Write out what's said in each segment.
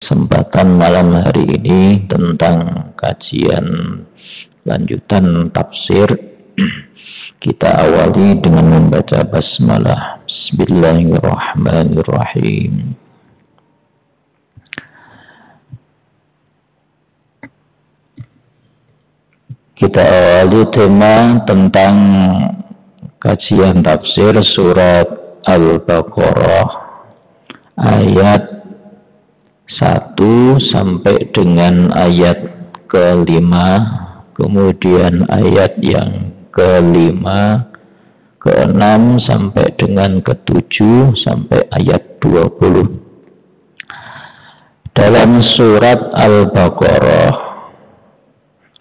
kesempatan malam hari ini tentang kajian lanjutan tafsir. Kita awali dengan membaca basmalah. Bismillahirrahmanirrahim. Kita awali tema tentang kajian tafsir surat Al-Baqarah ayat 1 sampai dengan ayat ke-5, kemudian ayat yang ke-5, ke-6 sampai dengan ke-7 sampai ayat 20. Dalam surat Al-Baqarah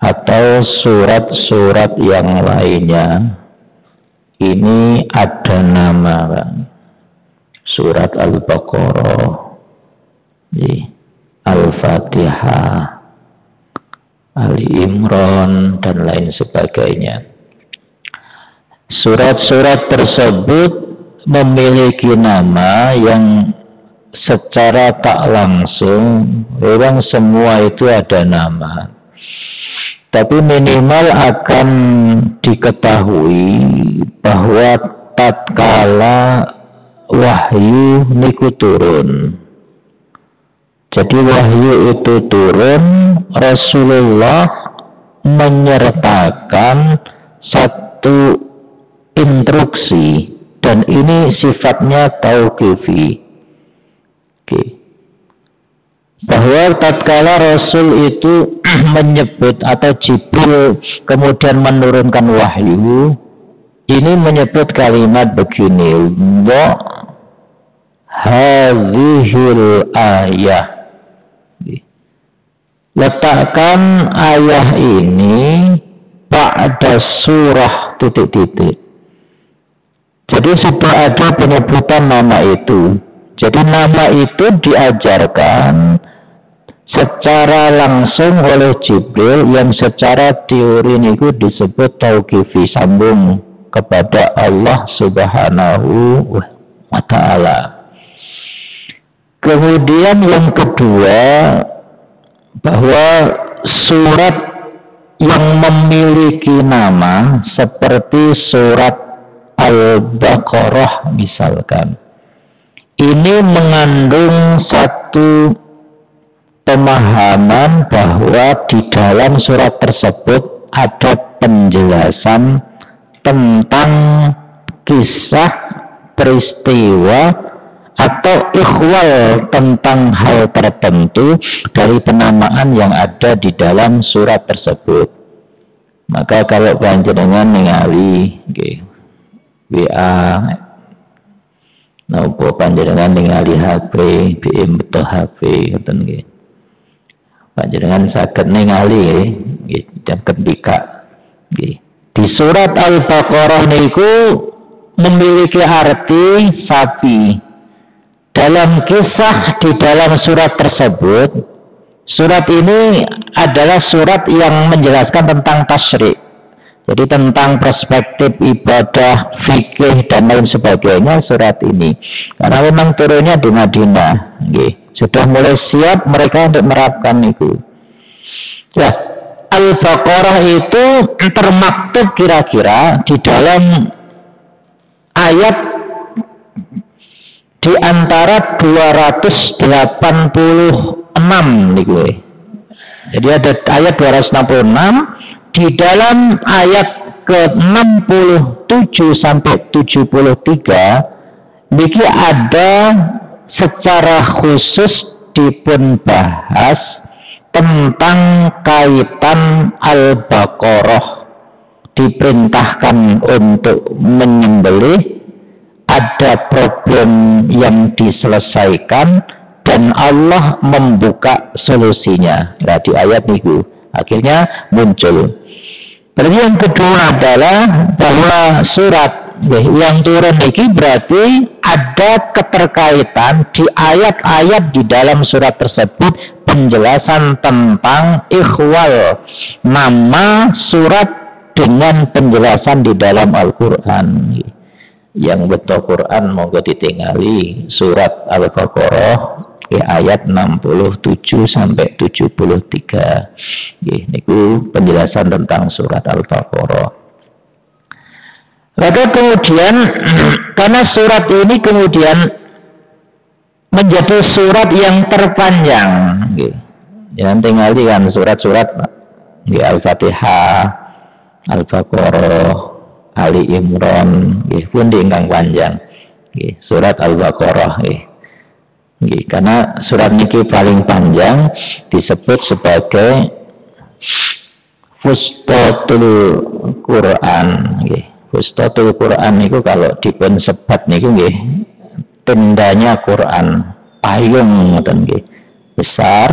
atau surat-surat yang lainnya ini ada nama, kan? Surat Al-Baqarah, Al-Fatihah, Ali Imran, dan lain sebagainya. Surat-surat tersebut memiliki nama yang secara tak langsung memang semua itu ada nama, tapi minimal akan diketahui bahwa tatkala wahyu niku turun. Jadi wahyu itu turun, Rasulullah menyertakan satu instruksi, dan ini sifatnya tauqifi. Bahwa tatkala Rasul itu menyebut atau Jibril kemudian menurunkan wahyu, ini menyebut kalimat begini, wa hadhil ayah. Letakkan ayat ini pada surah titik-titik. Jadi sudah ada penyebutan nama itu. Jadi nama itu diajarkan secara langsung oleh Jibril yang secara teori itu disebut tauqifi, sambung kepada Allah Subhanahu wa Ta'ala. Kemudian yang kedua, bahwa surat yang memiliki nama seperti surat Al-Baqarah misalkan, ini mengandung satu pemahaman bahwa di dalam surat tersebut ada penjelasan tentang kisah, peristiwa, atau ikhwal tentang hal tertentu dari penamaan yang ada di dalam surat tersebut. Maka kalau panjenengan ningali WA napa panjenengan ningali HP BM betul HP ngoten nggih. Panjenengan saged ningali nggih jam ketika nggih. Di surat Al-Baqarah niku memiliki arti sapi. Dalam kisah di dalam surat tersebut, surat ini adalah surat yang menjelaskan tentang tasyrik. Jadi tentang perspektif ibadah, fikih, dan lain sebagainya surat ini. Karena memang turunnya di Madinah. Sudah mulai siap mereka untuk menerapkan itu. Ya, Al-Baqarah itu termaktub kira-kira di dalam ayat di antara 286 nih gue. Jadi ada ayat 266, di dalam ayat ke-67 sampai 73 niki ada secara khusus dipun bahas tentang kaitan Al-Baqarah, diperintahkan untuk menyembelih, ada problem yang diselesaikan, dan Allah membuka solusinya. Nah, di ayat itu akhirnya muncul. Berarti yang kedua adalah bahwa surat yang turun ini berarti ada keterkaitan di ayat-ayat di dalam surat tersebut, penjelasan tentang ikhwal nama surat dengan penjelasan di dalam Al-Quran. Yang betul Quran monggo ditingali surat Al-Baqarah ayat 67 sampai 73. Niku penjelasan tentang surat Al-Baqarah. Maka kemudian karena surat ini kemudian menjadi surat yang terpanjang, jangan tinggalkan surat-surat Al-Fatihah, Al-Baqarah, Ali Imran, pun diingkang panjang. Surat Al-Baqarah, karena surat niki paling panjang disebut sebagai Fustatul Quran. Fustatul Quran niku kalau dipun sebat niku nggih tendanya Quran, payung ngoten nggih. Besar,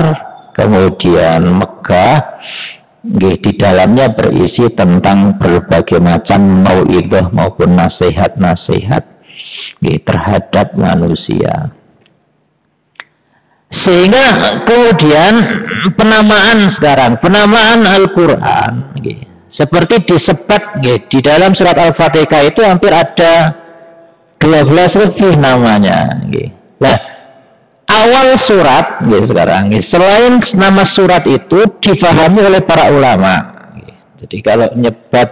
kemudian megah, nggih di dalamnya berisi tentang berbagai macam mauidhah maupun nasihat-nasihat nggih terhadap manusia. Sehingga kemudian penamaan Al-Qur'an nggih seperti disebat di dalam surat Al-Fatihah itu hampir ada 12 lebih namanya. Nah, awal surat sekarang selain nama surat itu difahami oleh para ulama. Jadi kalau nyebat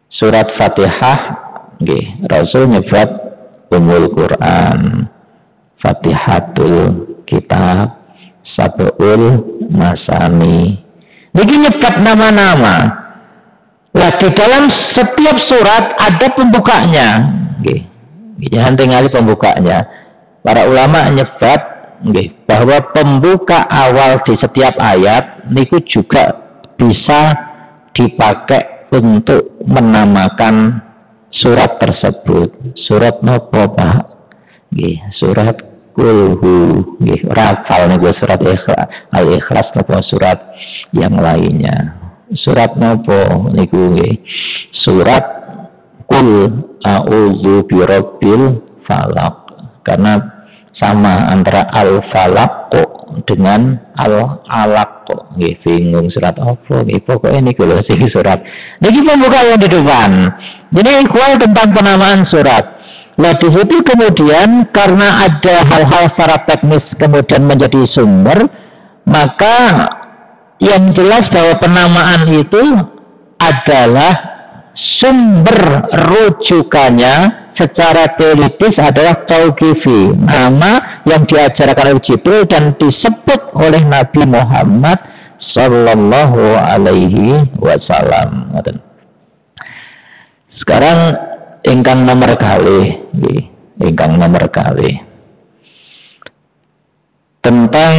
surat Fatihah, Rasul nyebat Ummul Quran, Fatihatul Kitab, Sab'ul Masani. Begini nyebat nama-nama. Nah, di dalam setiap surat ada pembukanya. Jangan tinggali pembukanya. Para ulama nyebat bahwa pembuka awal di setiap ayat niku juga bisa dipakai untuk menamakan surat tersebut. Surat napa, Pak? Surat Kulhu, rafal nih surat Al-Ikhlas atau surat yang lainnya. Surat nopo niku surat Qul a'udzu birabbil falaq, karena sama antara al-falaq dengan al-alaq. Bingung surat apa pokoknya niku lho sing surat niki pembuka yang di depan. Jadi ikhwal tentang penamaan surat. Nah, di situ kemudian karena ada hal-hal secara teknis kemudian menjadi sumber, maka yang jelas bahwa penamaan itu adalah sumber rujukannya secara teoritis adalah tauqifi, nama yang diajarkan oleh Jibril dan disebut oleh Nabi Muhammad sallallahu alaihi wasallam. Sekarang ingkang nomor kali tentang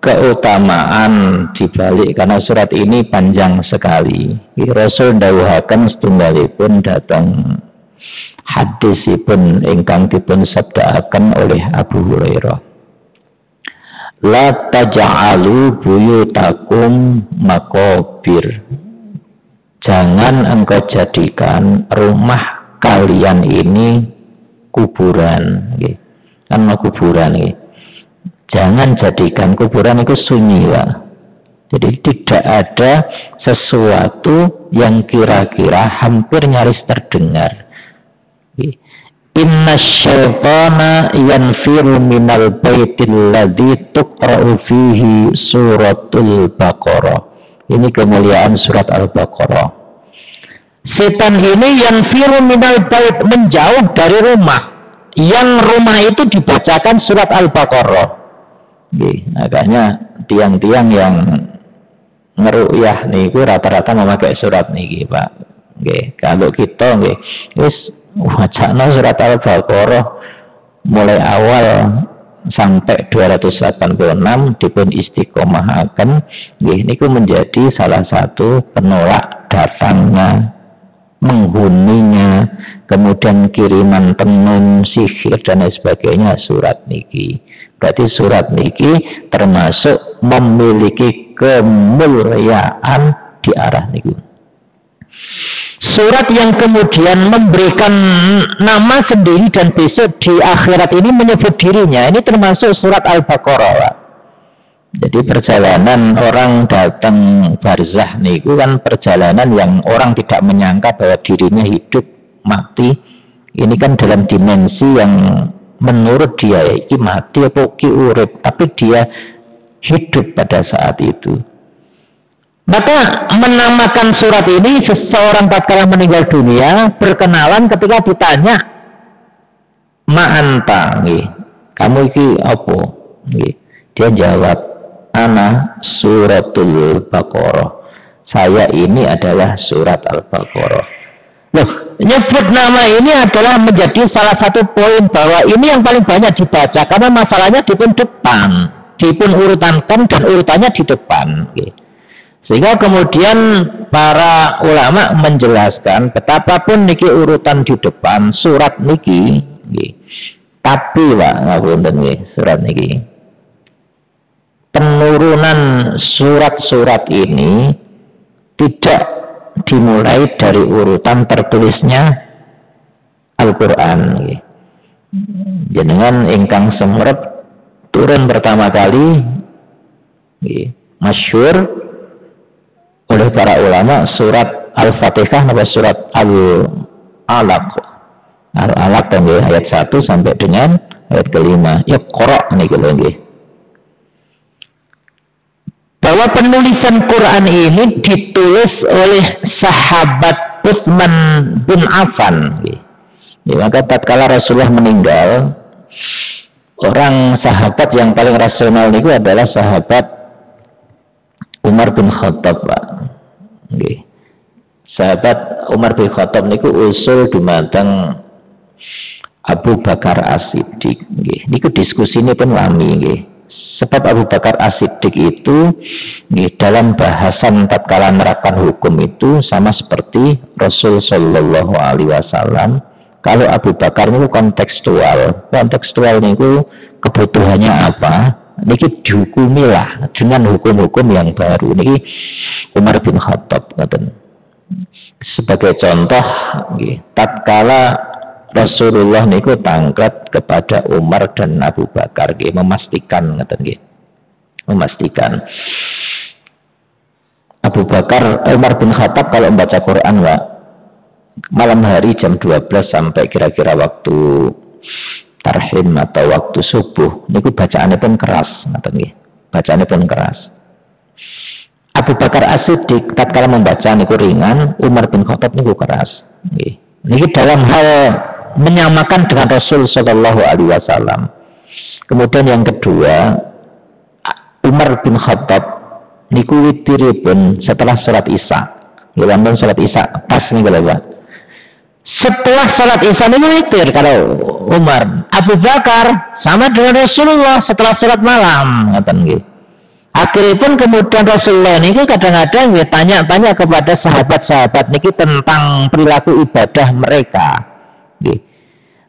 keutamaan dibalik, karena surat ini panjang sekali. Rasul dawuhaken setunggalipun datang hadisipun ingkang dipun sabdaaken oleh Abu Hurairah, la taj'alu buyutakum maqabir, jangan engkau jadikan rumah kalian ini kuburan. Kan kuburan jangan jadikan kuburan itu sunyi, Pak. Jadi tidak ada sesuatu yang kira-kira hampir nyaris terdengar. Inna syaitana yanfiru minal baitil ladzi tuqra'u fihi suratul Baqarah. Ini kemuliaan surat Al-Baqarah. Setan ini yang firu minal bait, menjauh dari rumah, yang rumah itu dibacakan surat Al-Baqarah. Makanya tiang-tiang yang ngeru'yah niku rata-rata memakai surat niki, Pak. Kalau kita wis wacana surat Al-Baqarah mulai awal sampai 286 dipun istiqomahaken, niku menjadi salah satu penolak datangnya, menghuninya, kemudian kiriman tenun, sihir dan lain sebagainya surat niki. Berarti surat niki termasuk memiliki kemuliaan di arah niku. Surat yang kemudian memberikan nama sendiri dan besok di akhirat ini menyebut dirinya, ini termasuk surat Al-Baqarah. Jadi perjalanan orang datang barzah niku kan perjalanan yang orang tidak menyangka bahwa dirinya hidup mati. Ini kan dalam dimensi yang menurut dia iki mati apa iki urip, tapi dia hidup pada saat itu. Maka menamakan surat ini seseorang tatkala meninggal dunia berkenalan ketika ditanya ma'anta, kamu iki apa? Dia jawab, ana suratul Baqarah. Saya ini adalah surat Al-Baqarah. Loh, nyebut nama ini adalah menjadi salah satu poin bahwa ini yang paling banyak dibaca karena masalahnya dipun depan, dipun urutankan dan urutannya di depan. Sehingga kemudian para ulama menjelaskan betapapun niki urutan di depan surat niki, tapi Pak ngapunten nggih, surat niki penurunan surat-surat ini tidak dimulai dari urutan tertulisnya Al-Qur'an. Jenengan ingkang semeret turun pertama kali masyhur oleh para ulama surat Al-Fatihah atau surat Al-Alaq. Al-Alaq ayat 1 sampai dengan ayat ke-5. Ya Qara niki lho nggih. Bahwa penulisan Quran ini ditulis oleh sahabat Utsman bin Affan. Maka tatkala Rasulullah meninggal, orang sahabat yang paling rasional itu adalah sahabat Umar bin Khattab, Pak. Sahabat Umar bin Khattab niku usul dumateng Abu Bakar As-Siddiq. Niku diskusi ini pun lami nggih. Sebab Abu Bakar As-Siddiq itu dalam bahasan tatkala nerapkan hukum itu sama seperti Rasul Shallallahu Alaihi Wasallam. Kalau Abu Bakar itu kontekstual niku kebutuhannya apa? Niki dihukumilah dengan hukum-hukum yang baru. Niki Umar bin Khattab ngaten. Sebagai contoh, tatkala Rasulullah niku tangkat kepada Umar dan Abu Bakar, memastikan ngaten, memastikan Abu Bakar, Umar bin Khattab kalau membaca Quran, Pak, malam hari jam 12 sampai kira-kira waktu tarhim atau waktu subuh niku bacaannya pun keras, bacaannya pun keras. Abu Bakar As-Siddiq tatkala membaca niku ringan, Umar bin Khattab niku keras. Niki dalam hal menyamakan dengan Rasul Shallallahu Alaihi Wasallam. Kemudian yang kedua, Umar bin Khattab niku witiripun setelah salat Isya. Lamun salat Isya pas niku lho, Pak. Setelah salat Isya ini witir kalau Umar. Abu Bakar sama dengan Rasulullah setelah salat malam, ngaten nggih. Akhirnya pun kemudian Rasulullah ini kadang-kadang tanya-tanya kepada sahabat-sahabat niki tentang perilaku ibadah mereka.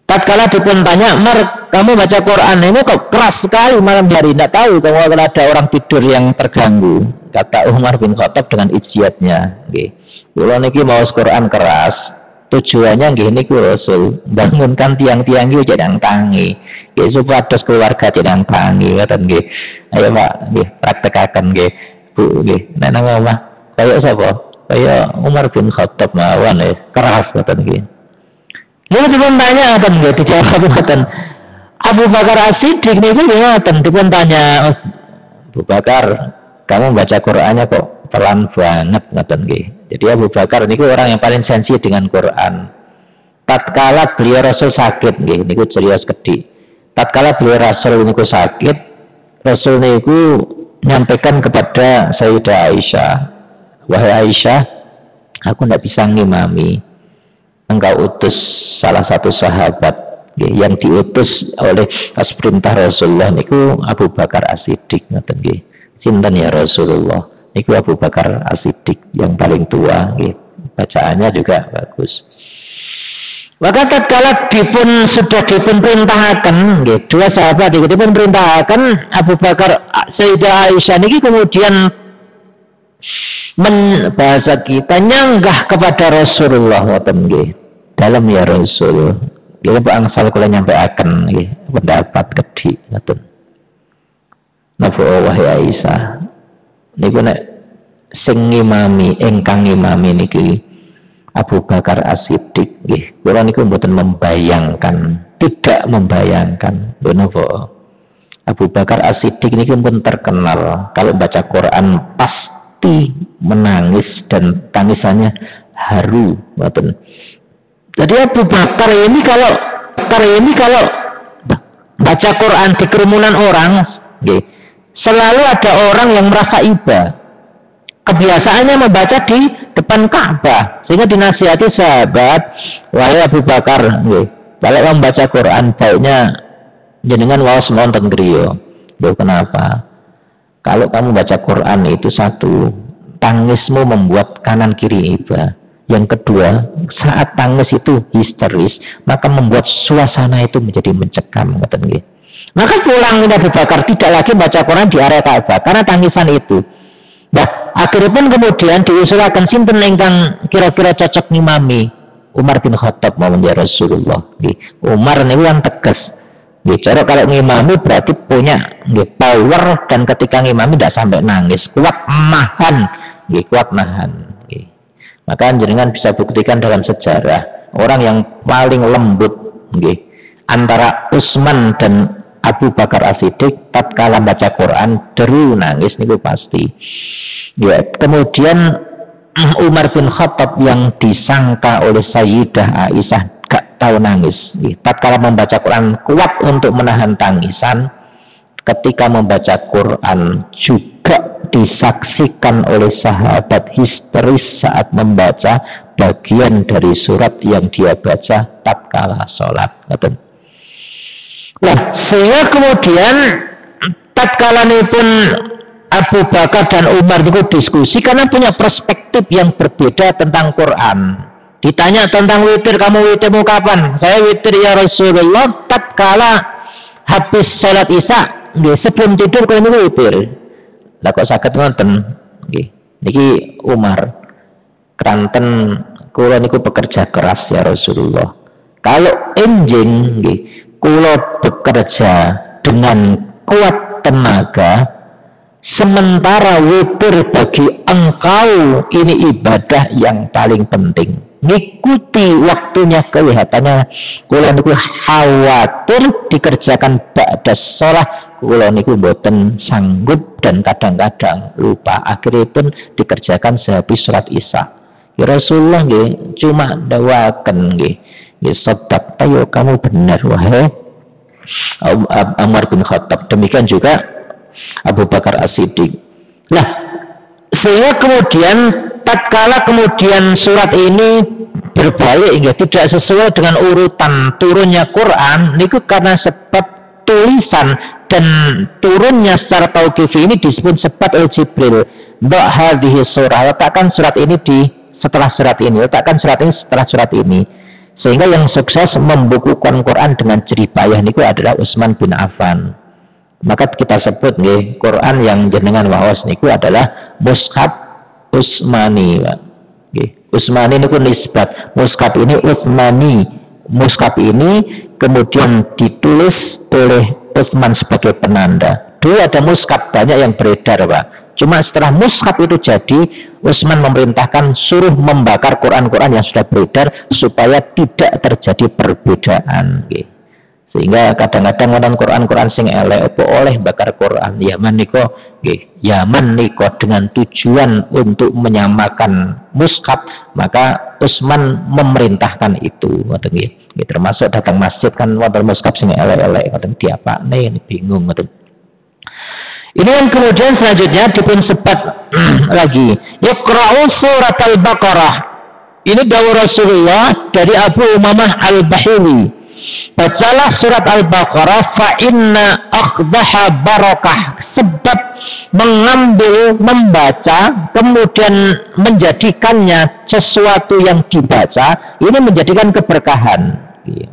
Tatkala dipun tanya, kamu baca Quran ini kok keras sekali malam hari, tidak tahu kalau ada orang tidur yang terganggu. Kata Umar bin Khattab dengan ijtihadnya, kalau niki mau Quran keras, tujuannya nggih niku Rasul bangunkan tiang-tiang iki jangan tangi. Nggih supados keluarga jangan tangi ngoten nggih. Ayo Pak, nggih praktekaken nggih. Bu nggih. Nek nang omah kaya sapa? Kaya Umar bin Khattab mawon keras ngoten nggih. Lalu dipun tanya ngoten nggih dijawab ngoten. Abu Bakar As-Siddiq niku ngoten dipun tanya, Abu Bakar, kamu baca Qur'annya kok pelan banget ngoten nggih. Jadi Abu Bakar niku orang yang paling sensitif dengan Quran. Tatkala beliau Rasul sakit nggih niku serius gedhi. Tatkala beliau Rasul niku sakit, Rasul niku menyampaikan kepada Sayyidah Aisyah, wahai Aisyah, aku tidak bisa ngimami. Engkau utus salah satu sahabat yang diutus oleh atas perintah Rasulullah niku Abu Bakar As-Siddiq ngoten nggih. Sinten ya Rasulullah? Niku Abu Bakar As-Siddiq yang paling tua, bacaannya juga bagus. Maka tatkala sudah dipun perintahkan, dua sahabat dipun perintahkan Abu Bakar Sayyidah Aisyah niki kemudian bahasa kita nyanggah kepada Rasulullah ngoten nggih. Dalam ya Rasul, ya angsal kula nyampaiaken nggih pendapat kedhi ngoten. Napa wahai Aisyah niku nek sing ngimami ingkang ngimami niki Abu Bakar As-Siddiq nggih. Kula niku mboten membayangkan tidak membayangkan. Abu Bakar As-Siddiq ini pun terkenal kalau baca Quran pasti menangis dan tangisannya haru. Jadi Abu Bakar ini kalau baca Quran di kerumunan orang, selalu ada orang yang merasa iba. Kebiasaannya membaca di depan Ka'bah, sehingga dinasihati sahabat, wahai Abu Bakar, kalau membaca Quran baiknya jenengan waos nonton griya. Kenapa? Kalau kamu baca Quran itu satu, tangismu membuat kanan kiri iba. Yang kedua, saat tangis itu histeris, maka membuat suasana itu menjadi mencekam. Maka pulang Abu Bakar tidak lagi baca Quran di area Ka'bah karena tangisan itu. Nah, akhirnya pun kemudian diusulkan sinten ingkang kira-kira cocok ngimami. Umar bin Khattab mau menjadi Rasulullah. Umar ini yang tegas. Cara kalau ngimami berarti punya power, dan ketika ngimami tidak sampai nangis, kuat nahan. Maka jenengan bisa buktikan dalam sejarah orang yang paling lembut antara Utsman dan Abu Bakar As-Siddiq tatkala baca Quran deru nangis niku pasti. Kemudian Umar bin Khattab yang disangka oleh Sayyidah Aisyah gak tahu nangis. Tatkala membaca Quran kuat untuk menahan tangisan. Ketika membaca Quran juga disaksikan oleh sahabat histeris saat membaca bagian dari surat yang dia baca tatkala sholat. Nah, sehingga kemudian tatkala pun Abu Bakar dan Umar itu diskusi karena punya perspektif yang berbeda tentang Quran. Ditanya tentang witir, kamu witirmu kapan? Saya witir ya Rasulullah tatkala habis sholat isya, sebelum tidur kalau ini witir. Lah kok saged ngoten? Niki Umar, keranten kula niku bekerja keras ya Rasulullah. Kalau enjing kula bekerja dengan kuat tenaga, sementara witir bagi engkau ini ibadah yang paling penting. Ngikuti waktunya kelihatannya kula niku khawatir dikerjakan ba'da shalah, kula niku mboten sanggup dan kadang-kadang lupa. Akhirnya pun dikerjakan sehabis sholat isya. Ya Rasulullah cuma dawaken sedap tayo kamu benar wahai Umar bin Khattab. Demikian juga Abu Bakar As-Siddiq. Nah, sehingga kemudian tatkala kemudian surat ini berbalik tidak sesuai dengan urutan turunnya Quran, niku karena sebab tulisan dan turunnya secara tauqifi ini disebut sebab Jibril. Ba hadhihi surah, letakkan surat ini setelah surat ini, letakkan surat ini setelah surat ini. Sehingga yang sukses membukukan Quran dengan jerih payah niku adalah Utsman bin Affan. Maka kita sebut Quran yang jenengan waos niku adalah mushaf Utsmani. Utsmani niku nisbat. Mushaf ini Utsmani. Mushaf ini kemudian ditulis oleh Utsman sebagai penanda. Dulu ada mushaf banyak yang beredar, Pak. Cuma setelah mushaf itu jadi, Utsman memerintahkan suruh membakar Quran-Quran yang sudah beredar supaya tidak terjadi perbedaan. Sehingga kadang-kadang orang Quran-Quran sing elek apa oleh bakar Quran Yaman niko dengan tujuan untuk menyamakan mushaf, maka Utsman memerintahkan itu. Termasuk datang masjid kan wonten mushaf sing elek-elek diapakne bingung. Ini yang kemudian selanjutnya dipun sebat lagi. Iqra'u surat Al-Baqarah. Ini dawuh Rasulullah dari Abu Umamah Al-Bahili. Bacalah surat Al-Baqarah fa inna akhdaha barakah. Sebab mengambil, membaca, kemudian menjadikannya sesuatu yang dibaca, ini menjadikan keberkahan.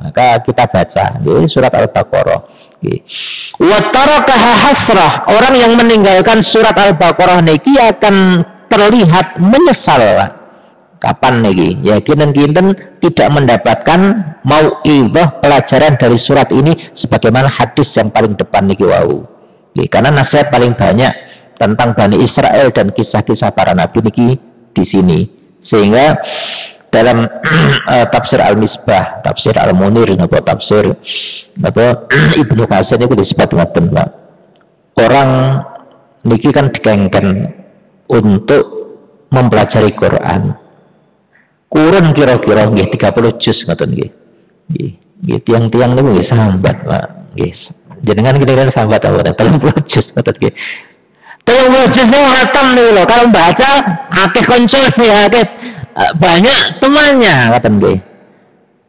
Maka kita baca surat Al-Baqarah. Wa tarakaha hasrah. Orang yang meninggalkan surat Al-Baqarah niki akan terlihat menyesal. Kapan niki? Ya kinten-kinten tidak mendapatkan mau'izah pelajaran dari surat ini sebagaimana hadis yang paling depan niki wau. Karena nasihat paling banyak tentang Bani Israel dan kisah-kisah para nabi niki di sini. Sehingga dalam tafsir Al-Misbah, tafsir Al-Munir, atau tafsir Ibnu Katsir itu disebut ngoten, Pak. Orang niki kan dikengken untuk mempelajari Quran. Kurun kira-kira nggih 30 juz ngoten nggih. Nggih tiang-tiang niku nggih sambat, Pak. Nggih. Jenengan kira-kira sambat apa? 30 juz ngoten nggih. 30 juz niku hatam niku lho. Kalau baca akeh koncone ya, akeh banyak temannya ngoten nggih.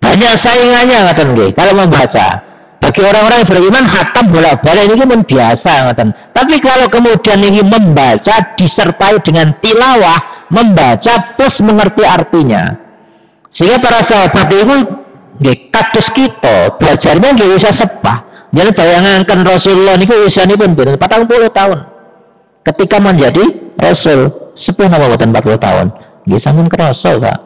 Banyak saingannya ngoten nggih kalau membaca. Bagi orang-orang yang beriman hatam bolak-balik ini pun biasa ngoten. Tapi kalau kemudian ini membaca disertai dengan tilawah, membaca plus mengerti artinya. Sehingga para sahabat itu nggih kados kita, belajarnya nggih bisa sepah. Jadi bayangkan Rasulullah niku usianipun pun 40 tahun. Ketika menjadi rasul, sepuh napa mboten 40 tahun. Nggih sampun kerasa, Pak.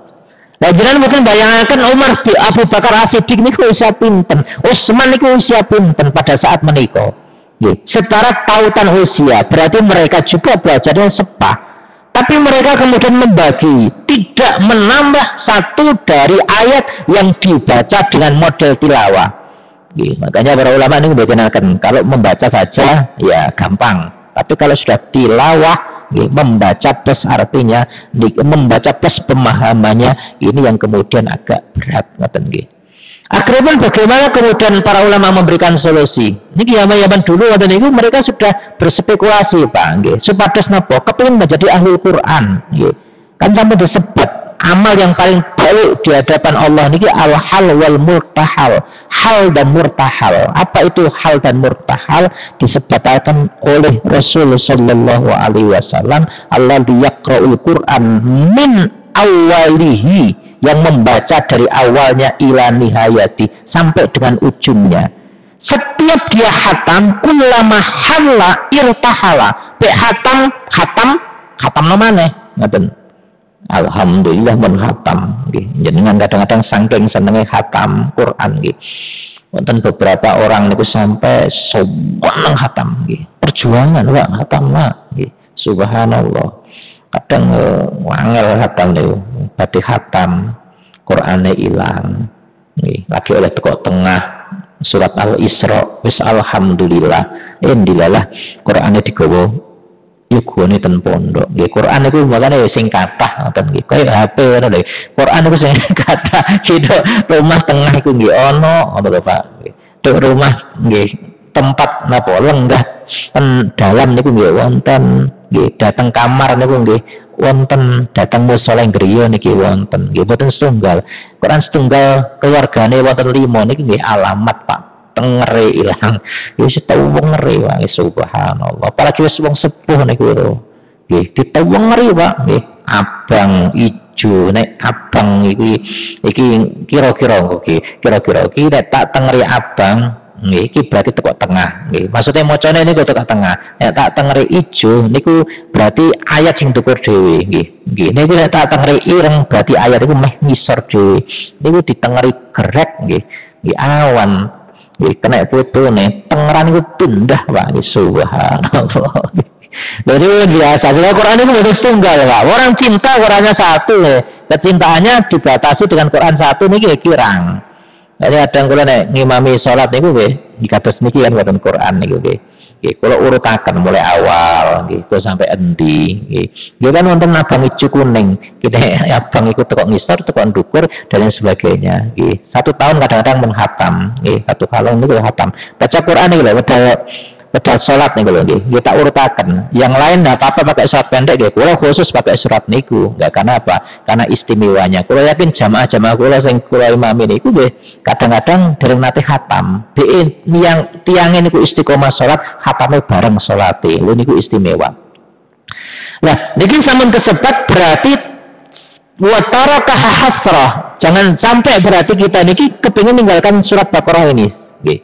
Lah jenengan mungkin bayangkan Umar bin Abu Bakar As-Siddiq niku usia pinten, Utsman niku usia pinten pada saat menikah. Secara tautan usia, berarti mereka juga belajarnya sepah. Tapi mereka kemudian membagi, tidak menambah satu dari ayat yang dibaca dengan model tilawah. Makanya para ulama ini membedakan, kalau membaca saja ya gampang. Tapi kalau sudah tilawah, membaca plus artinya, membaca plus pemahamannya, ini yang kemudian agak berat. Akhirnya bagaimana kemudian para ulama memberikan solusi? Ini zaman dulu mereka sudah berspekulasi, Pak. Supados napa? Kepengin menjadi ahli Quran. Kan sampai disebut amal yang paling baik di hadapan Allah niki al-hal wal murtahal. Hal dan murtahal. Apa itu hal dan murtahal? Disebutkan oleh Rasul sallallahu alaihi wasallam, Allah yaqra'ul Quran min awalihi, yang membaca dari awalnya ila nihayati sampai dengan ujungnya. Setiap dia khatam kullama halla irtahala. Pe khatam namanya ngaten. Alhamdulillah men khatam nggih. Jenengan kadang-kadang saking senenge khatam Quran nggih. Wonten beberapa orang niku sampai seneng khatam nggih. Perjuangan Pak khatam nggih. Subhanallah. Kadang wangel khatam niku. Badhe khatam Qur'ane ilang. Nggih, lagi oleh teko tengah surat Al-Isra wis alhamdulillah. Indilalah Qur'ane digawa yugone ten pondok. Nggih, Quran niku makane sing kathah ngoten nggih. Kaya HP ngono lho. Quran niku sing kathah. Gitu rumah tengah iku nggih ana ngono lho Pak. Nggih. Rumah nggih tempat napa lenggah ten dalam niku nggih wonten. Nggih, dateng kamar niku nggih wonten, dateng musala griya niki wonten. Nggih boten setunggal. Quran setunggal keluargane wonten 5 niki nggih alamat Pak. Tengere ilang. Wis tawung ngeri Pak, subhanallah. Apalagi wis wong sepuh niku lho. Nggih, ditawung ngeri Pak, nggih. Abang ijo nek abang iki kira-kira iki nek tak tengeri abang, nggih iki berarti teko tengah. Nggih, maksudnya macane niku teko tengah. Nek tak tengeri ijo niku berarti ayat sing dukur dhewe, nggih. Nggih, niku nek tak tengeri ireng berarti ayat iku meh ngisor dhewe. Niku ditengeri gerek nggih. Nggih awan kena foto nih, tengeran itu pindah Pak, subhanallah. Jadi biasa, kalau Quran itu harus tunggal Pak. Orang cinta Qurannya satu, kecintaannya dibatasi dengan Quran satu nih kirang. Jadi ada yang kalau ngimami sholat nih gue, dikatus niki kan bukan Quran nih gue. Kalau urutakan mulai awal, gitu sampai endi, gitu kan nonton abang hijau kuning, kita abang ikut tekok ngisor, tekok dukur dan lain sebagainya. Gitu. 1 tahun kadang-kadang menghatam, gitu. 1 tahun itu hatam. Baca Quran nih loh, betul sholat nih loh, gitu. Kita urutakan. Yang lain nggak apa-apa pakai surat pendek, gitu. Kalau khusus pakai surat niku, nggak karena apa? Karena istimewanya. Kalau yakin jamaah kalau sing kalau imam ini, gitu. Kadang-kadang dereng nate khatam. Yang tiangin niku istiqomah sholat, khatamnya bareng sholate. Lho niku istimewa. Nah, niki sampun kesebat berarti wa taraka hasrah. Jangan sampai berarti kita niki kepingin meninggalkan surat Baqarah ini. Nggih.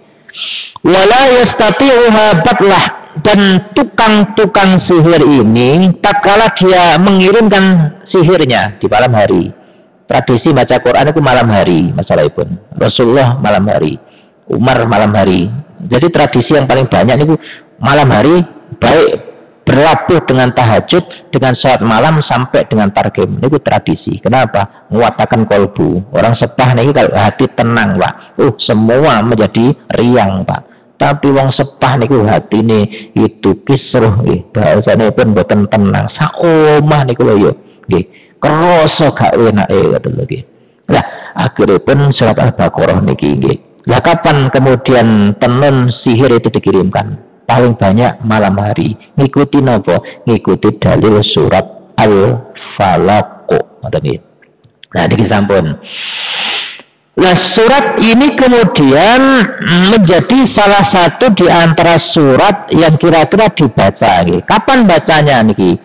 Wala yastati'uha batlah, dan tukang-tukang sihir ini tatkala dia mengirimkan sihirnya di malam hari. Tradisi baca Quran itu malam hari, masalah pun. Rasulullah malam hari, Umar malam hari. Jadi tradisi yang paling banyak itu malam hari, baik berlabuh dengan tahajud, dengan sholat malam sampai dengan targim. Ini tradisi. Kenapa? Menguatkan kolbu. Orang sepah ini kalau hati tenang, Pak. Semua menjadi riang, Pak. Tapi wong sepah niku hati ini itu kisruh, bahasanya pun boten tenang. Saomah niku lho yo, kerasa gak enake ngoten lho. Nah, akhirnya pun surat Al-Baqarah niki nggih. Lah kapan kemudian tenun sihir itu dikirimkan? Paling banyak malam hari. Ngikuti napa? Ngikuti dalil surat Al-Falaq. Nah, niki sampun. Nah, surat ini kemudian menjadi salah satu di antara surat yang kira-kira dibaca. Kapan bacanya niki?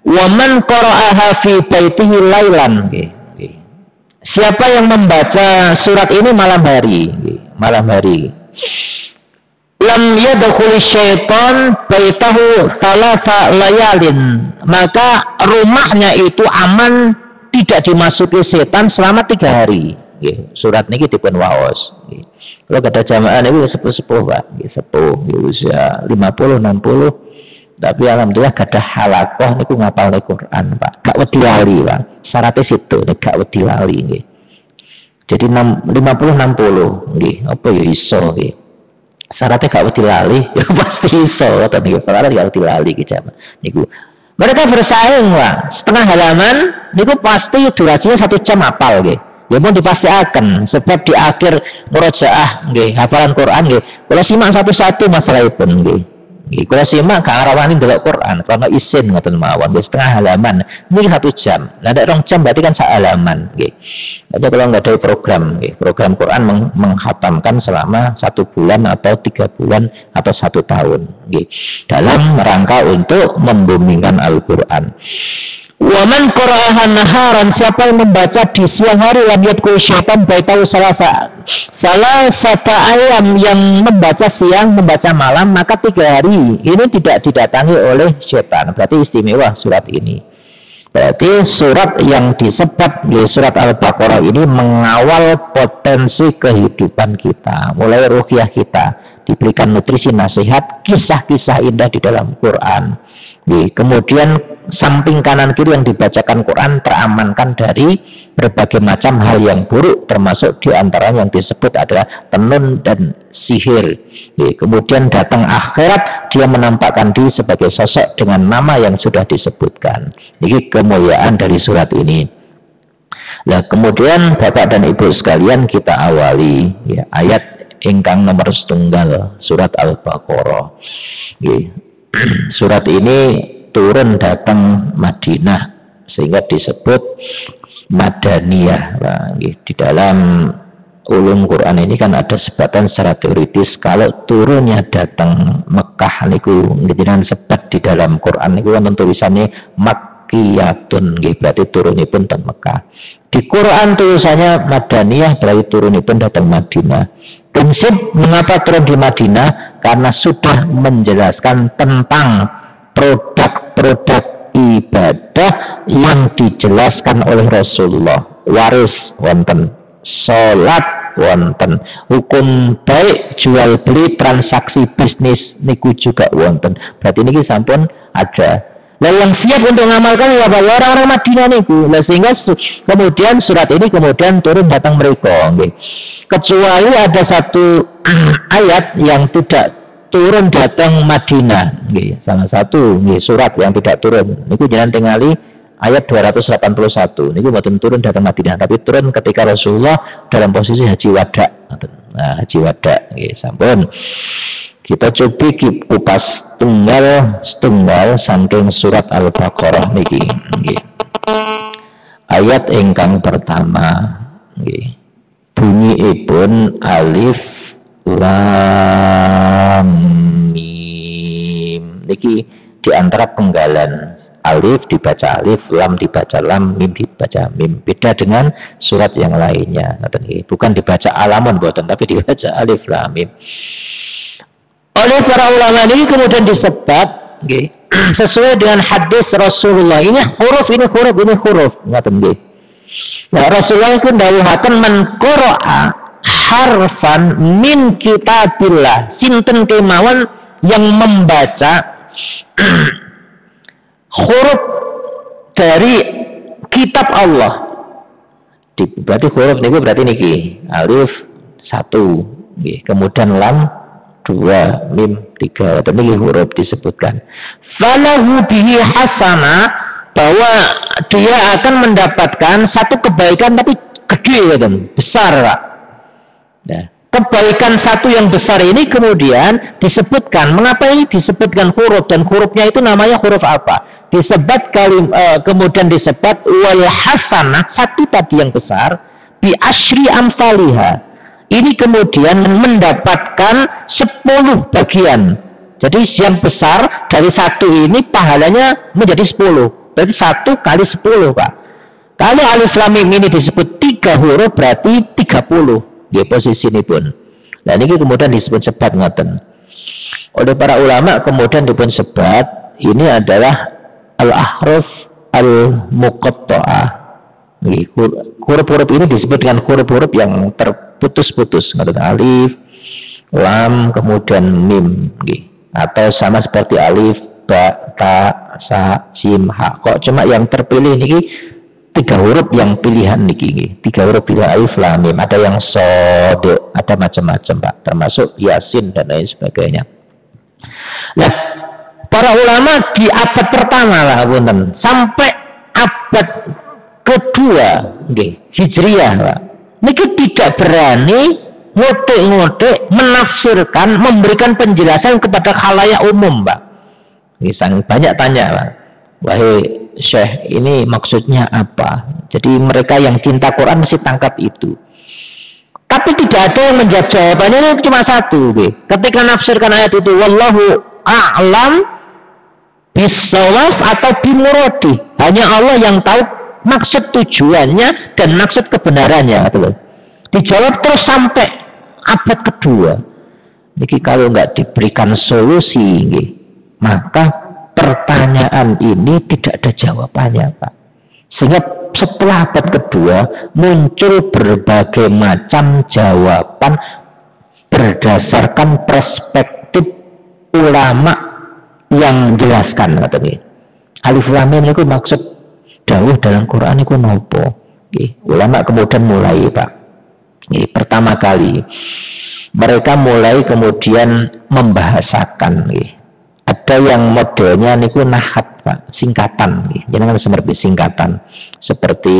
Wa man qara'aha fi baitihi lailan. Siapa yang membaca surat ini malam hari? Malam hari. Lam yadkhul syaitan baitahu thalatha layalin. Maka rumahnya itu aman, tidak dimasuki setan selama 3 hari. Surat niki dipun waos. Kalau kata jamaah niku sepuh-sepuh, Pak. Sepuh usia 50 60. Tapi alhamdulillah gadah halakoh niku ngapal Quran, Pak. Gak wedi lali, Pak. Syaratnya situ nek gak wedi lali nggih. Jadi 50 60 nggih. Apa ya iso nggih. Syaratnya gak wedi lali, ya pasti iso ngoten nggih. Ora gak wedi lali iki jamaah. Niku mereka bersaing, Pak. Setengah halaman niku pasti durasinya 1 jam hafal nggih. Ya pun dipastikan sebab di akhir murojaah nggih hafalan Quran nggih. Kula simak satu-satu masalahipun nggih. Nggih kula simak gak rawani ndelok Quran karena isin ngoten mawon wis setengah halaman. Ini 1 jam. Lah nek 2 jam berarti kan sak halaman nggih. Jadi kalau nggak ada program nggih, program Quran menghatamkan selama 1 bulan atau 3 bulan atau 1 tahun nggih. Dalam rangka untuk membumingkan Al-Qur'an. Waman qara'aha naharan, siapa yang membaca di siang hari lam yadkhul syaitan baitahu salah satu ayam yang membaca siang membaca malam maka 3 hari ini tidak didatangi oleh syaitan. Berarti istimewa surat ini. Berarti surat yang disebut surat Al-Baqarah ini mengawal potensi kehidupan kita, mulai ruhiyah kita diberikan nutrisi nasihat, kisah-kisah indah di dalam Quran. Kemudian samping kanan kiri yang dibacakan Quran teramankan dari berbagai macam hal yang buruk, termasuk diantaranya yang disebut adalah tenun dan sihir. Kemudian datang akhirat, dia menampakkan diri sebagai sosok dengan nama yang sudah disebutkan. Ini kemuliaan dari surat ini. Nah, kemudian Bapak dan Ibu sekalian, kita awali ayat ingkang nomor 1 surat Al-Baqarah. Surat ini turun datang Madinah sehingga disebut Madaniyah. Nah, di dalam ulum Quran ini kan ada sebatan secara teoritis kalau turunnya datang Mekah niku dengan sebab di dalam Quran niku kan tulisannya Makkiyatun, berarti turunipun teng Mekah. Di Quran tulisannya Madaniyah, berarti turunipun datang Madinah. Prinsip mengapa turun di Madinah karena sudah menjelaskan tentang produk-produk ibadah yang dijelaskan oleh Rasulullah. Waris wonten, salat wonten, hukum baik jual beli transaksi bisnis niku juga wonten. Berarti niki sampun ada. Nah, yang siap untuk mengamalkan ya orang-orang Madinah niku. Nah, sehingga kemudian surat ini kemudian turun datang mereka. Kecuali ada 1 ayat yang tidak turun datang Madinah. Salah satu surat yang tidak turun. Niku jangan tingali ayat 281. Niku mboten turun datang Madinah, tapi turun ketika Rasulullah dalam posisi haji wada. Nah, haji wada sampun. Kita coba kupas tunggal saking surat Al-Baqarah niki. Ayat ingkang pertama bunyiipun alif lam mim. Niki di antara penggalan alif dibaca alif, lam dibaca lam, mim dibaca mim. Beda dengan surat yang lainnya. Bukan dibaca alamun boten, tapi dibaca alif lam mim. Oleh para ulama ini kemudian disebut sesuai dengan hadis Rasulullah. Ini huruf, ini huruf, ini huruf. Nah, Rasulullah itu dawuhaken man qara'a harfan min kitabillah, sinten kemawon yang membaca huruf dari kitab Allah. Berarti huruf niku berarti niki alif 1, kemudian lam 2, mim 3. Atau niki huruf disebutkan. Falahu bihi hasana, bahwa dia akan mendapatkan satu kebaikan tapi gede, besar, Pak. Nah, kebaikan satu yang besar ini kemudian disebutkan. Mengapa ini disebutkan huruf, dan hurufnya itu namanya huruf apa? Disebut kemudian disebut wal hasanah, satu tadi yang besar, bi asyri amsalihah. Ini kemudian mendapatkan 10 bagian. Jadi yang besar dari satu ini pahalanya menjadi 10. Berarti 1 kali 10, Pak. Kalau alif lam mim ini disebut 3 huruf, berarti 30. Ya, posisi ini pun. Nah, ini kemudian disebut sebat ngoten. Oleh para ulama kemudian disebut sebat, ini adalah al-ahruf al-muqatta'ah. Huruf-huruf ini disebut dengan huruf-huruf yang terputus-putus. Alif, lam, kemudian mim. Atau sama seperti alif, ba, ta, sa, jim, ha. Kok cuma yang terpilih niki 3 huruf yang pilihan niki. 3 huruf pilihan alif, lam, mim. Ada yang sod, ada macam-macam, Pak. Termasuk yasin dan lain sebagainya. Nah, para ulama di abad pertama lah, bunten, sampai abad kedua, Hijriyah, Pak. Niki tidak berani ngotek-ngotek menafsirkan, memberikan penjelasan kepada khalayak umum, Pak. Ini sangat banyak tanya, Pak. Wahai Syekh, ini maksudnya apa? Jadi mereka yang cinta Quran mesti tangkap itu. Tapi tidak ada yang menjawab. Jawabannya ini cuma satu, ketika nafsirkan ayat itu, wallahu a'lam bisawaf atau bimuradi. Hanya Allah yang tahu maksud tujuannya dan maksud kebenarannya. Dijawab terus sampai abad kedua. Niki kalau nggak diberikan solusi, maka pertanyaan ini tidak ada jawabannya, Pak. Sehingga setelah abad kedua muncul berbagai macam jawaban berdasarkan perspektif ulama yang jelaskan, katanya. Alif lam mim itu maksud dawuh dalam Quran itu nopo? Ulama kemudian mulai, Pak. Pertama kali mereka mulai kemudian membahasakan. Ada yang modelnya niku nahat, Pak, singkatan. Jangan seperti singkatan. Seperti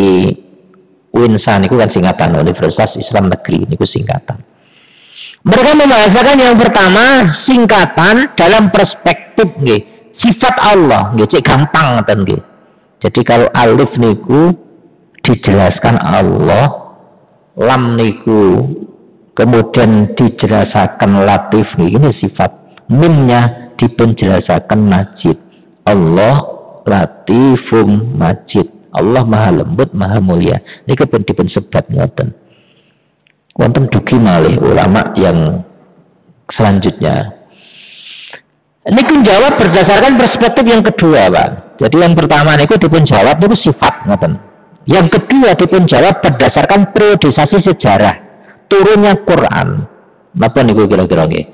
UINSA niku kan singkatan, Universitas Islam Negeri niku singkatan. Mereka membahasakan yang pertama singkatan dalam perspektif sifat Allah, cek gampang ngoten nggih. Jadi kalau alif niku dijelaskan Allah, lam niku kemudian dijelaskan latif, ini sifat. Mimnya dipenjelasakan majid. Allah latifum majid. Allah maha lembut, maha mulia. Ini dipun sebat ngoten. Wonten dugi malih ulama yang selanjutnya. Ini pun jawab berdasarkan perspektif yang kedua, Pak. Jadi yang pertama niku dipun jawab itu sifat ngoten. Yang kedua dipun jawab berdasarkan periodisasi sejarah turunnya Quran. Napa niku kira-kira nggih?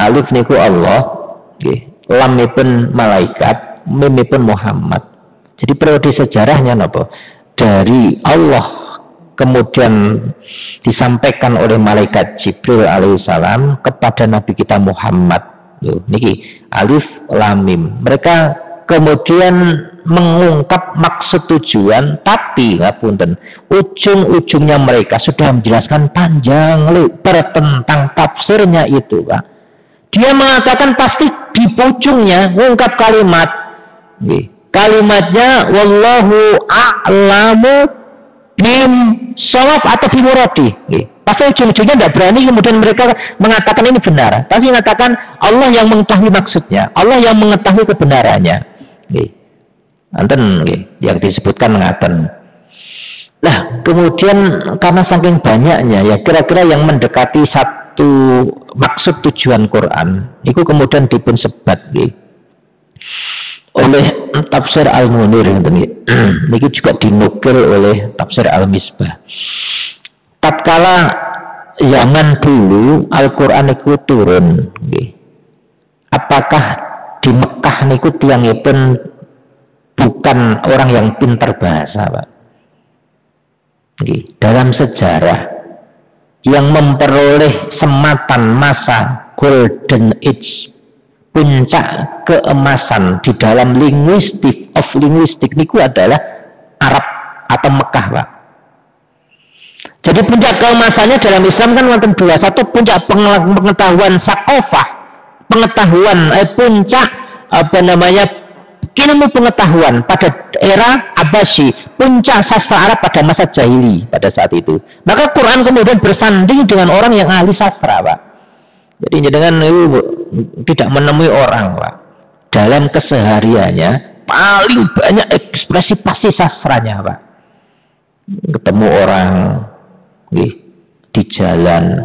Alif niku Allah, lam pun malaikat, mim pun Muhammad. Jadi periode sejarahnya napa? Dari Allah kemudian disampaikan oleh malaikat Jibril alaihissalam kepada Nabi kita Muhammad. Niki alif lam mim. Mereka kemudian mengungkap maksud tujuan, tapi ngapunten, ujung-ujungnya mereka sudah menjelaskan panjang lebar tentang tafsirnya itu, Pak. Dia mengatakan pasti di ujungnya mengungkap kalimat, kalimatnya wallahu a'lamu bim shawab atau bimuradi. Pasti ujung-ujungnya tidak berani kemudian mereka mengatakan ini benar. Pasti mengatakan Allah yang mengetahui maksudnya, Allah yang mengetahui kebenarannya. Anten yang disebutkan ngaten. Nah, kemudian karena saking banyaknya ya kira-kira yang mendekati satu maksud tujuan Quran, itu kemudian dipun sebat oleh Tafsir Al-Munir. Ini juga dinukil oleh Tafsir Al-Misbah. Tatkala zaman dulu Al-Quran itu turun, apakah di Mekah niku tiyangipun bukan orang yang pintar bahasa, Pak. Dalam sejarah yang memperoleh sematan masa golden age, puncak keemasan di dalam linguistik niku adalah Arab atau Mekah, Pak. Jadi puncak keemasannya dalam Islam kan wonten dua, satu puncak pengetahuan sakofah, pengetahuan puncak ilmu pengetahuan pada era Abbasi, puncak sastra Arab pada masa jahili pada saat itu. Maka Quran kemudian bersanding dengan orang yang ahli sastra, Pak. Jadi dengan itu tidak menemui orang, Pak, dalam kesehariannya paling banyak ekspresi pasti sastranya, Pak. Ketemu orang di jalan,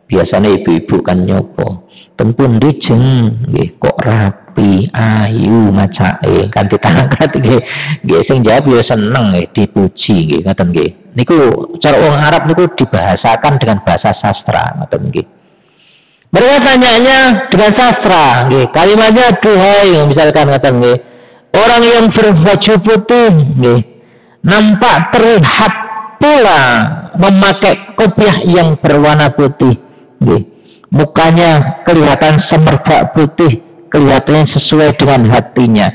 biasanya ibu-ibu kan nyopo tempun dijeng kok rapi ayu macake kan ditangkat nggih sing jawab ya seneng dipuji nggih ngoten nggih. Niku cara wong Arab niku dibahasakan dengan bahasa sastra ngoten nggih. Mereka tanyanya dengan sastra nggih. Kalimatnya duhai misalkan ngoten nggih. Orang yang berbaju putih nggih nampak terlihat pula memakai kopiah yang berwarna putih nggih. Mukanya kelihatan semerbak putih, kelihatannya sesuai dengan hatinya.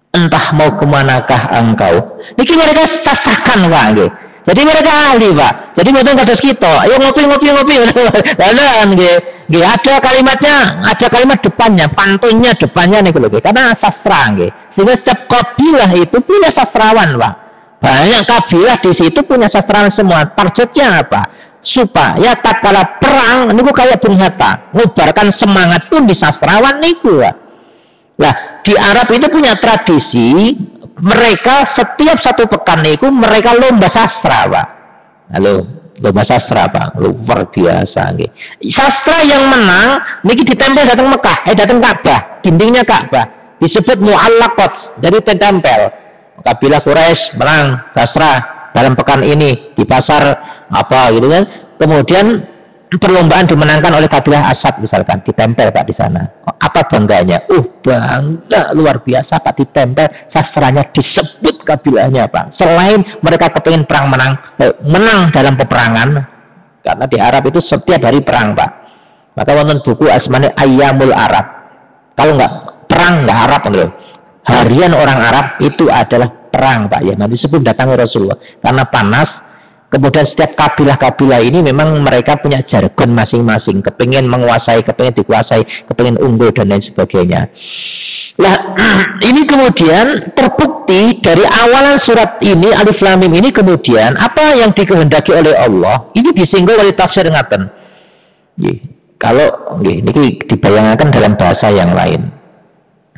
Entah mau kemanakah engkau. Niki mereka sasakan, Pak. Nggih. Jadi mereka ahli, Pak. Jadi mboten kados kita. Ayo ngopi. Lah nggih. Ada kalimatnya, ada kalimat depannya, pantunnya depannya niku lho. Karena sastra nggih. Sehingga setiap kabilah itu punya sastrawan, Pak. Banyak kabilah di situ punya sastrawan semua. Targetnya apa? Supaya tak kalah perang niku kayak bernyata ngubarkan semangat pun di sastrawan niku ya. Nah di Arab itu punya tradisi mereka setiap satu pekan niku mereka lomba sastra, Pak. Halo, lomba sastra, Pak, luar biasa nggih. Sastra yang menang niki ditempel datang Mekah, datang Ka'bah, dindingnya Ka'bah disebut mu'allaqat, jadi ditempel. Kabilah Quraisy menang sastra dalam pekan ini di pasar apa gitu kan, kemudian perlombaan dimenangkan oleh kabilah Asad misalkan, ditempel, Pak, di sana. Apa bangganya? Bangga luar biasa, Pak, ditempel sastranya disebut kabilahnya, Pak. Selain mereka kepingin perang menang dalam peperangan, karena di Arab itu setiap hari perang, Pak. Maka wonten buku asmane Ayyamul Arab. Kalau nggak perang nggak Arab, gitu. Harian orang Arab itu adalah perang, Pak, ya. Nanti disebut datangnya Rasulullah karena panas. Kemudian setiap kabilah-kabilah ini memang mereka punya jargon masing-masing, kepingin menguasai, kepingin dikuasai, kepingin unggul dan lain sebagainya. Nah, ini kemudian terbukti dari awalan surat ini Alif Lam Mim ini, kemudian apa yang dikehendaki oleh Allah ini disinggung oleh tafsir ngaten. Kalau ini dibayangkan dalam bahasa yang lain.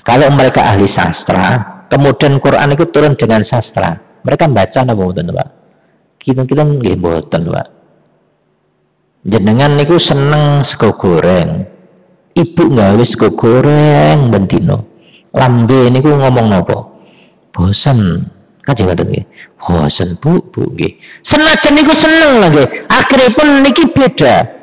Kalau mereka ahli sastra, kemudian Quran itu turun dengan sastra, mereka baca napa mboten, Pak? Kita nggih mboten, Pak. Jenengan niku seneng sego goreng. Ibu gawe sego goreng bendino. Lambe niku ngomong napa? Bosen. Kanjeng ngoten nggih. Bosen, Bu nggih. Senajan niku seneng lho nggih. Akhiripun niki beda.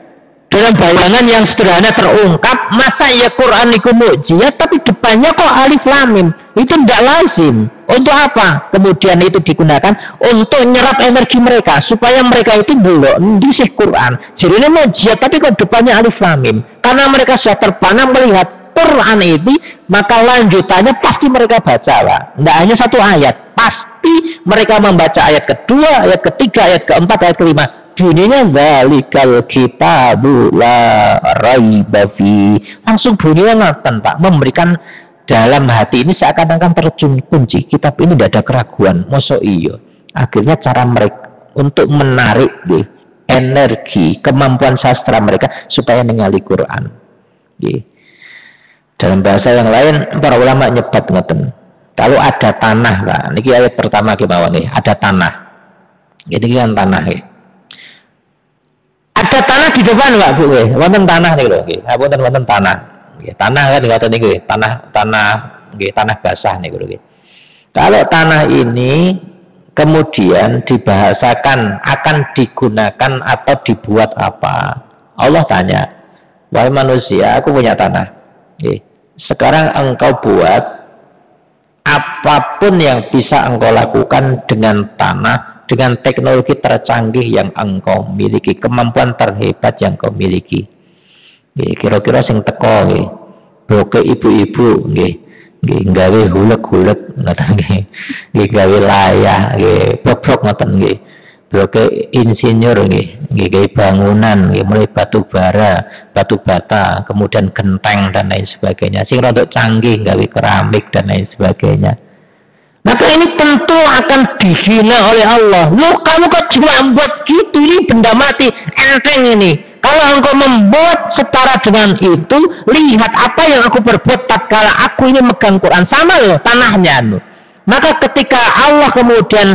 Dalam bayangan yang sederhana terungkap, masa ya Quran niku mukjizat tapi depannya kok alif lam mim. Itu tidak lazim. Untuk apa? Kemudian itu digunakan untuk nyerap energi mereka supaya mereka itu belok ndisih Quran. Jadi ini mukjizat tapi kok depannya alif lam mim. Karena mereka sudah terpana melihat Quran itu, maka lanjutannya pasti mereka baca, Pak. Tidak hanya satu ayat, pasti mereka membaca ayat kedua, ayat ketiga, ayat keempat, ayat kelima. Bunyinya zalikal kitabu la raiba fi. Langsung bunyinya ngaten, Pak, memberikan dalam hati ini seakan-akan terjun kunci. Kitab ini tidak ada keraguan, mosok iyo. Akhirnya cara mereka untuk menarik energi, kemampuan sastra mereka supaya ningali Quran. Dalam bahasa yang lain para ulama nyebat ngeten. Kalau ada tanah, Pak, niki ayat pertama kemawon nih, ada tanah. Ini kan tanah ya. Ada tanah di depan, Pak, Bu, wonten tanah nih lho, nggih. Wonten tanah. Nggih, tanah kan ngoten niku, tanah basah niku lho. Kalau tanah ini kemudian dibahasakan akan digunakan atau dibuat apa? Allah tanya, "Wahai manusia, aku punya tanah. Sekarang engkau buat apapun yang bisa engkau lakukan dengan tanah, dengan teknologi tercanggih yang engkau miliki, kemampuan terhebat yang engkau miliki. Kira-kira sing teko nggih, bloke ibu-ibu nggih, gawe hulek-hulek ngoten nggih. Nggih gawe layah nggih, bobrok ngoten nggih. Bloke insinyur nggih, gawe bangunan nggih, mulai batu bara, batu bata, kemudian genteng dan lain sebagainya. Sing rodok canggih gawe keramik dan lain sebagainya. Maka ini tentu akan dihina oleh Allah. Loh, kamu kok cuma buat gitu, ini benda mati, enteng ini. Kalau engkau membuat setara dengan itu, lihat apa yang aku berbuat tatkala aku ini megang Quran. Sama loh tanahnya loh. Maka ketika Allah kemudian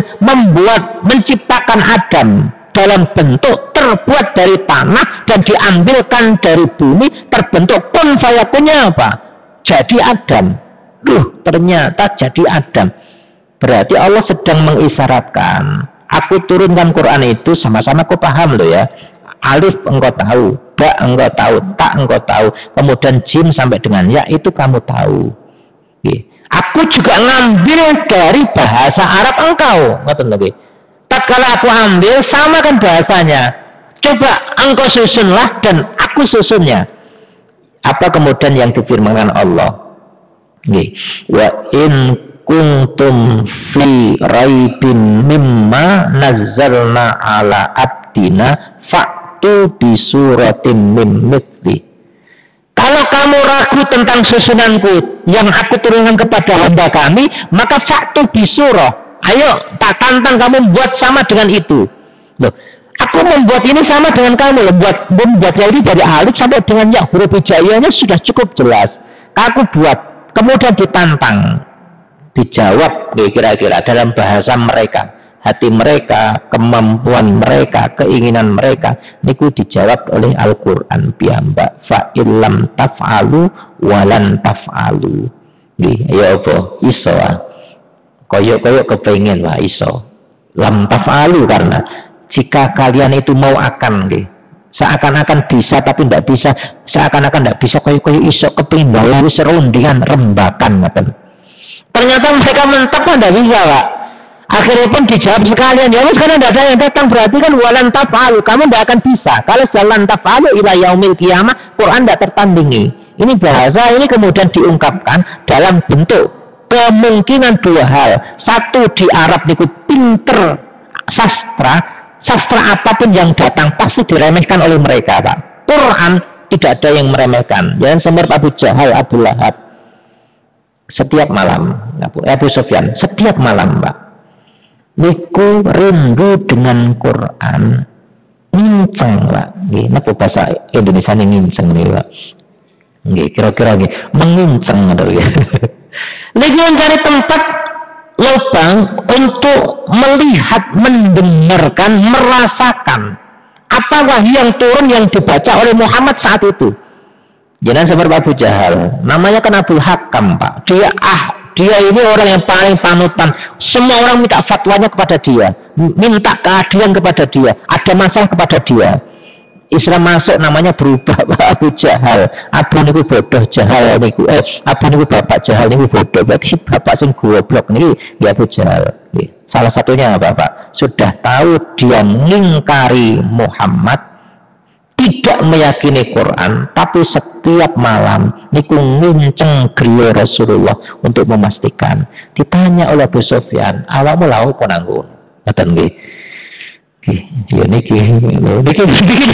menciptakan Adam dalam bentuk terbuat dari tanah dan diambilkan dari bumi, terbentuk kun fayakunnya apa? Jadi Adam. Ternyata jadi Adam. Berarti Allah sedang mengisyaratkan, aku turunkan Quran itu sama-sama aku paham loh ya. Alif engkau tahu, ba engkau tahu, tak engkau tahu, kemudian jim sampai dengan ya itu kamu tahu. Aku juga ngambil dari bahasa Arab engkau, ngoten lho. Tatkala aku ambil sama kan bahasanya. Coba engkau susunlah dan aku susunnya. Apa kemudian yang difirmankan Allah? Wa in kuntum fi raibin mimma nazzalna ala abdina fa'tu bi suratin min mithli. Kalau kamu ragu tentang susunanku yang aku turunkan kepada hamba kami, maka fa'tu bi surah. Ayo, tak tantang kamu buat sama dengan itu. Loh, aku membuat ini sama dengan kamu. Membuatnya ini dari alif sampai dengan ya, huruf hijaiyahnya sudah cukup jelas. Aku buat, kemudian ditantang. Dijawab kira-kira dalam bahasa mereka, hati mereka, kemampuan mereka, keinginan mereka, niku dijawab oleh Al-Qur'an piyambak. Fa illam taf'alu walan taf'alu. Ya apa? Iso. Koyok-koyok kepengen lah iso. Lam taf'alu karena jika kalian itu mau akan seakan-akan bisa tapi tidak bisa, seakan-akan tidak bisa, koyok-koyok iso kepengen bawa serundingan rembakan ngoten. Ternyata mereka mentok tidak bisa, Pak. Akhirnya pun dijawab sekalian, ya karena tidak ada yang datang, berarti kan walan taf'alu, kamu tidak akan bisa. Kalau jalan taf'alu ila yaumil qiyamah, Quran tidak tertandingi. Ini bahasa ini kemudian diungkapkan dalam bentuk kemungkinan dua hal. Satu, di Arab itu pinter sastra apapun yang datang pasti diremehkan oleh mereka, Pak. Quran tidak ada yang meremehkan. Jangan semerta Abu Jahal, Abu Lahab. Setiap malam, Abu Sufyan, setiap malam, Pak, niku rindu dengan Quran, nginceng, Pak. Napa bahasa Indonesia ini nginceng nih, Pak? Kira-kira menginceng atau ya. Niku mencari tempat lubang untuk melihat, mendengarkan, merasakan apa wahyu yang turun yang dibaca oleh Muhammad saat itu. Jangan seperti Abu Jahal, namanya kan Abu Hakam, Pak. Dia ini orang yang paling panutan. Semua orang minta fatwanya kepada dia, minta keadilan kepada dia, ada masalah kepada dia. Islam masuk namanya berubah, Pak. Abu Jahal, Abu niku bodoh Jahal niku, Abu niku bapak Jahal niku bodoh, berarti bapak sing goblok niki ya Abu Jahal. Salah satunya apa, Pak? Sudah tahu dia mengingkari Muhammad, tidak meyakini Quran, tapi setiap malam niku ngunceng griya Rasulullah untuk memastikan. Ditanya oleh Abu Sufyan, awakmu lha opo nanggo? Ngoten nggih. Niki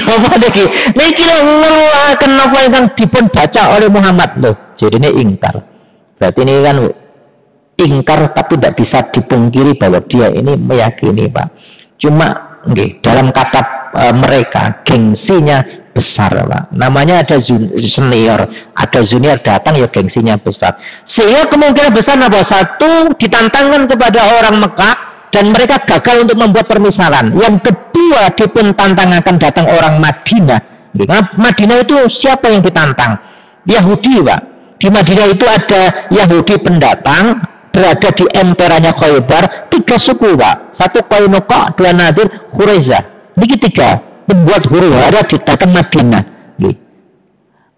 apa niki? Niki kenapa yang dipun baca oleh Muhammad loh. Jadi ini ingkar. Berarti ini kan ingkar tapi tidak bisa dipungkiri bahwa dia ini meyakini, Pak. Cuma dalam kata mereka gengsinya besar, Pak. Namanya ada senior, ada junior datang ya gengsinya besar. Sehingga kemungkinan besar apa? Satu, ditantangkan kepada orang Mekah dan mereka gagal untuk membuat permisalan. Yang kedua, dipun tantangakan datang orang Madinah. Madinah itu siapa yang ditantang? Yahudi, Pak. Di Madinah itu ada Yahudi pendatang berada di emperannya Khaybar, 3 suku, Pak. 1 Qainuqa, 2 Nadir, Quraisyah. Ini 3 membuat huru-hara di datang Madinah.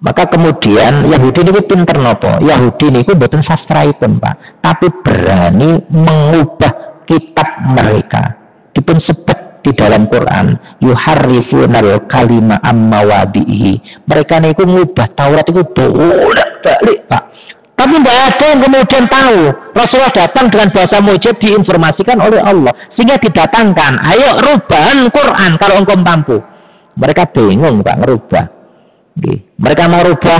Maka kemudian Yahudi ini pinter nopo. Yahudi ini mboten sastraipun, Pak, tapi berani mengubah kitab mereka. Dipun sebut di dalam Quran, yuharrifunal kalima amma wadihi. Mereka niku ngubah Taurat itu bolak-balik, Pak. Tapi tidak ada yang kemudian tahu. Rasulullah datang dengan bahasa mujib diinformasikan oleh Allah, sehingga didatangkan, ayo rubahan Quran kalau engkau mampu. Mereka bingung, Pak, ngerubah. Mereka mau rubah,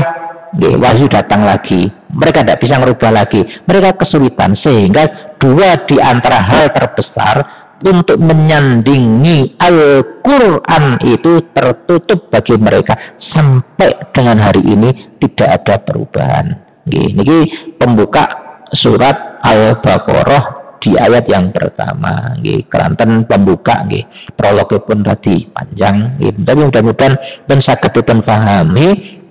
wahyu datang lagi. Mereka tidak bisa ngerubah lagi. Mereka kesulitan, sehingga dua di antara hal terbesar untuk menyandingi Al-Quran itu tertutup bagi mereka. Sampai dengan hari ini tidak ada perubahan. Ini pembuka surat Al-Baqarah di ayat yang pertama. Keranten pembuka, prolognya pun tadi panjang. Tapi mudah-mudahan dan sakit dipun pahami.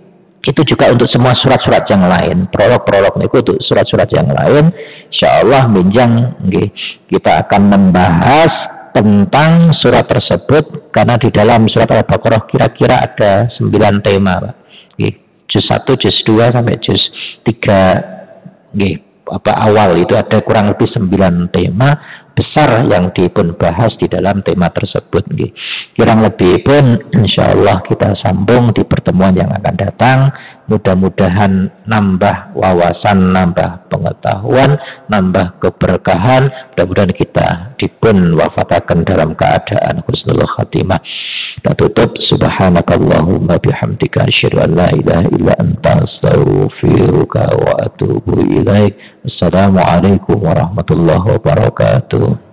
Itu juga untuk semua surat-surat yang lain. Prolog-prolog itu untuk surat-surat yang lain. Insyaallah minjang kita akan membahas tentang surat tersebut, karena di dalam surat Al-Baqarah kira-kira ada 9 tema, Pak. Juz 1, juz 2 sampai juz 3 awal itu ada kurang lebih 9 tema besar yang dipun bahas di dalam tema tersebut. Kurang lebih pun insyaallah kita sambung di pertemuan yang akan datang. Mudah-mudahan nambah wawasan, nambah pengetahuan, nambah keberkahan. Mudah-mudahan kita dipun wafatakan dalam keadaan husnul khatimah. Kita tutup, subhanakallahumma bihamdika asyhadu an la ilaha illa anta astaghfiruka wa atubu ilaik. Assalamualaikum warahmatullahi wabarakatuh.